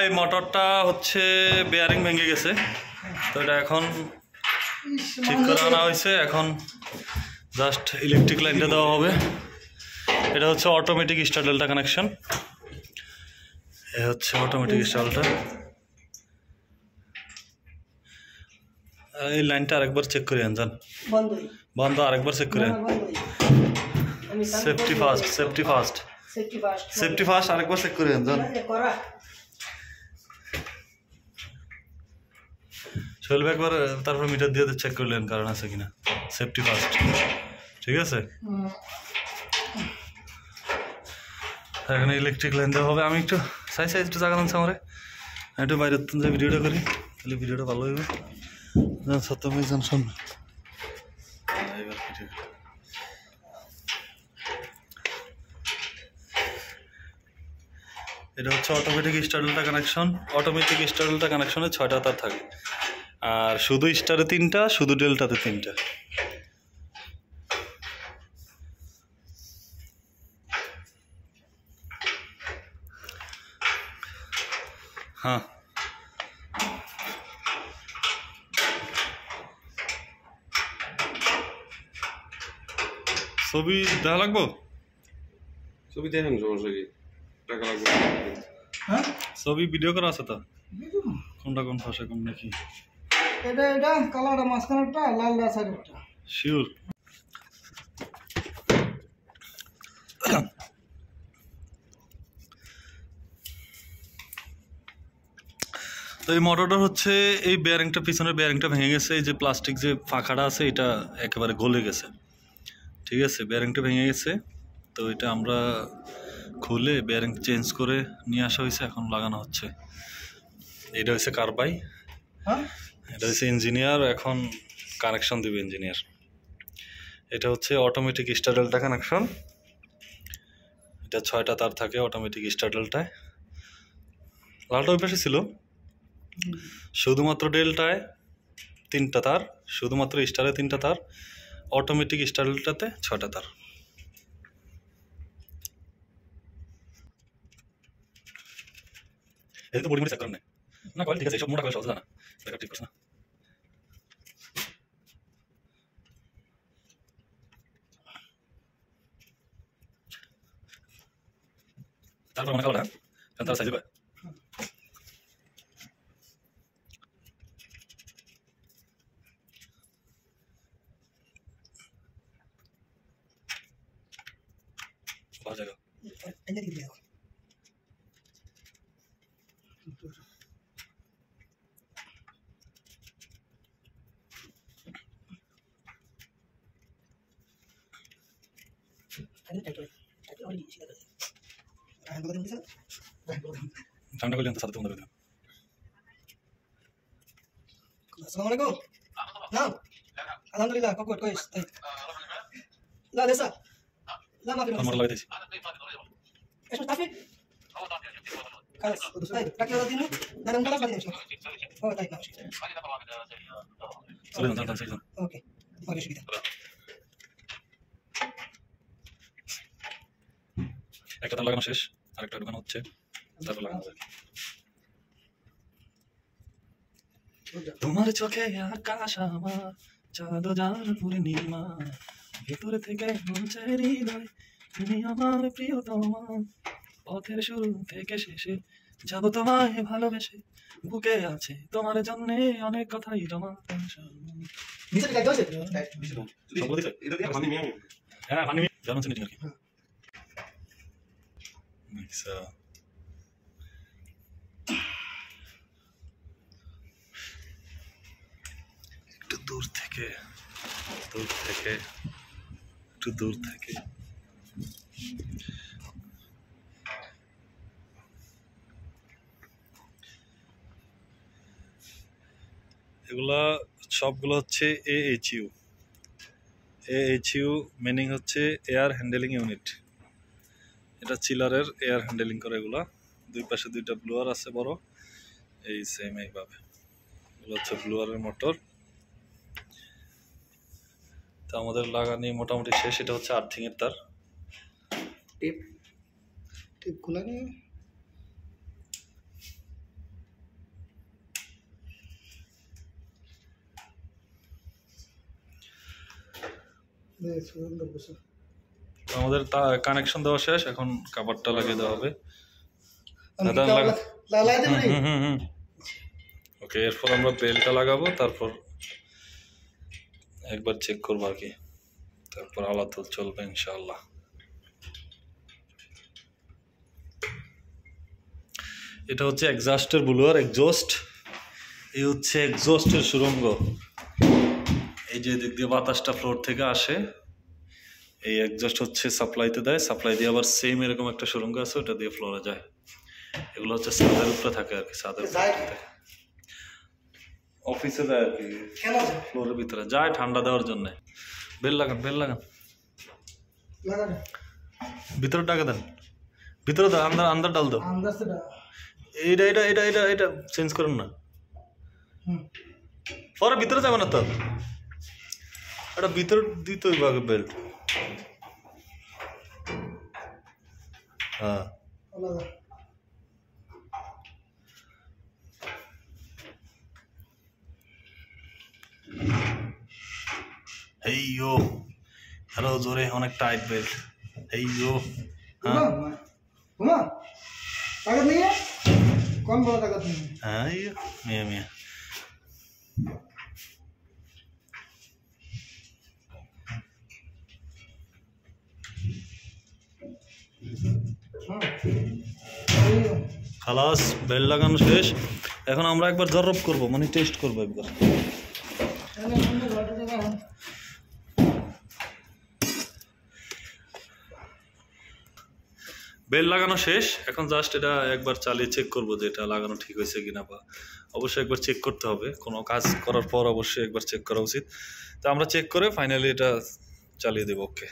এই মোটরটা হচ্ছে বেয়ারিং ভেঙে গেছে, তো এটা এখন ঠিক করে আনা হয়েছে। এখন জাস্ট ইলেকট্রিক লাইনটা দেওয়া হবে। এটা হচ্ছে অটোমেটিক স্টার ডেল্টা কানেকশন। এ হচ্ছে অটোমেটিক স্টারটা। এই লাইনটা আরেকবার চেক করে আনজান, বন্ধ আরেকবার চেক করে safety first, safety first, safety first আরেকবার চেক করে আনজান। চলবে একবার, তারপর মিটার দিয়ে চেক করলেন কারণ আছে কিনা। সেফটি ফার্স্ট, ঠিক আছে। এখানে ইলেকট্রিক লাইন দেওয়া হবে। আমি একটু সাইজ একটু জায়গা আনছি আমার, একটু বাইরের যে ভিডিওটা করি, তাহলে ভিডিওটা ভালো হবে। সত্যি জানশন এটা হচ্ছে automatic star delta connection. Automatic star delta কানেকশনে 6টা তার থাকে, আর শুধু স্টারে 3টা, শুধু ডেল্টাতে 3টা। হ্যাঁ, ছবি দেখা লাগবো, ছবি দেখেন সমস্যা কি, টাকা লাগবে। হ্যাঁ, ছবি ভিডিও করা আছে তো, কোনটা কোন ভাষা কোন নাকি। এটা কালারটা মাঝখানেরটা, লাল সাইডেরটা শিওর। তো এই মোটরটা হচ্ছে, এই বেয়ারিংটা, পিছনের বেয়ারিংটা ভেঙে গেছে। এই যে প্লাস্টিক যে ফাঁকাটা আছে এটা একেবারে গলে গেছে, ঠিক আছে। বেয়ারিংটা ভেঙে গেছে, তো এটা আমরা খুলে বেয়ারিং চেঞ্জ করে নিয়ে আসা হয়েছে, এখন লাগানো হচ্ছে। এটা হচ্ছে কারবাই, এটা হচ্ছে ইঞ্জিনিয়ার, এখন কানেকশন দিবে ইঞ্জিনিয়ার। এটা হচ্ছে অটোমেটিক স্টার ডেল্টা কানেকশন। এটা 6টা তার থাকে অটোমেটিক স্টার ডেল্টায়। লালটা ওই পাশে ছিল, শুধুমাত্র ডেল্টায় 3টা তার, শুধুমাত্র স্টারে 3টা তার, অটোমেটিক স্টার ডেল্টাতে 6টা তার। এই তো বডি চেক করেন না, কয়েল ঠিক আছে, সব মোটা কয়েল সহজ না, ব্যাকআপ ঠিক করছ না। তারপর মনে কালোটা কারণ তার সাইজে কয় ভালো জায়গা। ঠান্ডা করলে সাথে তোমাদের দিলাম। আসসালামু আলাইকুম। নাম আলহামদুলিল্লাহ, কত কইস তাই লা দেসা লা মাফি মোটর লাগাইতেছি। এসো তাফি খালাস তাই রাখি দাও দিন না নাম খালাস বাদি দিন। ও তাই না চলে যান, চলে যান। ওকে ওকে সুবিধা। একটা তার লাগানো শেষ, আরেকটা ঢোকানো হচ্ছে, তারপর লাগানো যাবে। তোমার চোখে আকাশ আমার, চাঁদ যার পূর্ণিমা, ভেতরে থেকে বলছে হৃদয় তুমি আমার প্রিয়তমা। পথের শুরু থেকে শেষে যাব তোমায় ভালোবেসে, বুকে আছে তোমার জন্যে অনেক কথাই জমা। নিচে কাজ হচ্ছে হ্যাঁ, পানি জানো চিনি আর কি। আচ্ছা, একটু দূর থেকে একটু দূর থেকে এগুলা সবগুলো হচ্ছে AHU মিনিং হচ্ছে এয়ার হ্যান্ডেলিং ইউনিট। এটা চিলারের এয়ার হ্যান্ডেলিং করে। এগুলা দুই পাশে 2টা ব্লোয়ার আছে বড়, এই সেম এইভাবে। এগুলো হচ্ছে ব্লোয়ারের মোটর। তো আমাদের লাগানি মোটামুটি শেষ। এটা হচ্ছে আর্থিং এর তার, টিপ খোলা নেই সুন্দর বসে আমাদের কানেকশন দেওয়া শেষ, এখন কাভারটা লাগিয়ে দেওয়া হবে। লাগাইতে পারি ওকে, এরপর আমরা বেলটা লাগাবো, তারপর একবার চেক করবো আর কি, তারপর আলাদা চলবে ইনশাআল্লাহ। এটা হচ্ছে এক্সস্টের ব্লোয়ার, এক্সস্ট। এই হচ্ছে এক্সস্টের সুরঙ্গ। এই যে দিক দিয়ে বাতাসটা ফ্লোর থেকে আসে, এই এক্সস্ট হচ্ছে সাপ্লাইতে দেয়, সাপ্লাই দিয়ে আবার সেম এরকম একটা সুরঙ্গ আছে, ওটা দিয়ে ফ্লোরে যায়। এগুলো হচ্ছে ছাদের উপরে থাকে আর কি, ছাদের উপরে থাকে, অফিসে যায় আর কি, কেন ফ্লোরের ভিতরে যায় ঠান্ডা দেওয়ার জন্য। বেল লাগান, বেল লাগান, লাগানো ভিতরে টাকা দেন, ভিতরে দাও, আন্দার আন্দার ডাল দাও। আন্দাজ এটা এইটা এটা এটা এটা এটা চেঞ্জ করুন না, পরে ভিতরে যাবে না তো, এটা ভিতরে দিতে হইব আগে বেল্ট। হ্যাঁ আলাদা এই ইয়ো, হ্যালো, জোরে, অনেক টাইট বেল্ট। এই ইয়ো, হ্যাঁ ঘুমা তাকত নেই কোন বড় তাকত নেই হ্যাঁ, ইয়ো মিয়া মিয়া। খালাস, বেল লাগানো শেষ। এখন আমরা একবার জরব করব, মানে টেস্ট করব একবার। বেল লাগানো শেষ, এখন জাস্ট এটা একবার চালিয়ে চেক করব যে এটা লাগানো ঠিক হয়েছে কিনা, বা অবশ্যই একবার চেক করতে হবে, কোনো কাজ করার পর অবশ্যই একবার চেক করা উচিত। তো আমরা চেক করে ফাইনালি এটা চালিয়ে দেবো। ওকে।